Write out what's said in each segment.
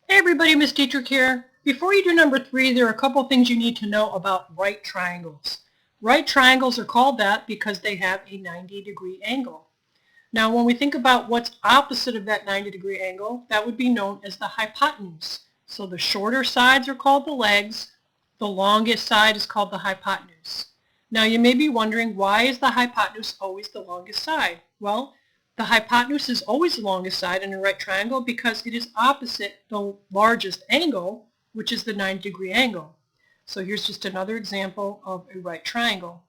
Hey everybody, Miss Dietrich here. Before you do number 3, there are a couple things you need to know about right triangles. Right triangles are called that because they have a 90-degree angle. Now when we think about what's opposite of that 90-degree angle, that would be known as the hypotenuse. So the shorter sides are called the legs, the longest side is called the hypotenuse. Now you may be wondering, why is the hypotenuse always the longest side? Well, the hypotenuse is always the longest side in a right triangle because it is opposite the largest angle, which is the 90-degree angle. So here's just another example of a right triangle.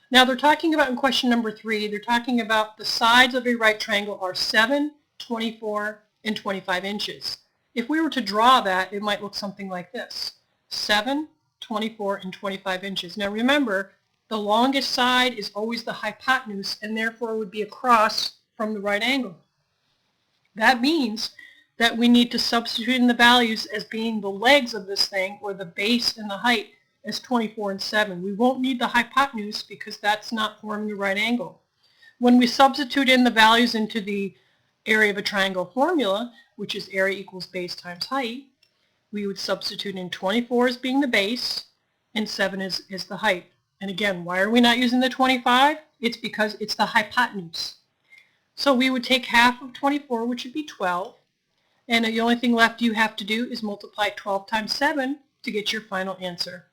Now they're talking about in question number 3, they're talking about the sides of a right triangle are 7, 24, and 25 inches. If we were to draw that, it might look something like this. 7, 24, and 25 inches. Now remember, the longest side is always the hypotenuse and therefore would be across from the right angle. That means that we need to substitute in the values as being the legs of this thing, or the base and the height, as 24 and 7. We won't need the hypotenuse because that's not forming the right angle. When we substitute in the values into the area of a triangle formula, which is area equals base times height, we would substitute in 24 as being the base and 7 is the height. And again, why are we not using the 25? It's because it's the hypotenuse. So we would take half of 24, which would be 12, and the only thing left you have to do is multiply 12 times 7 to get your final answer.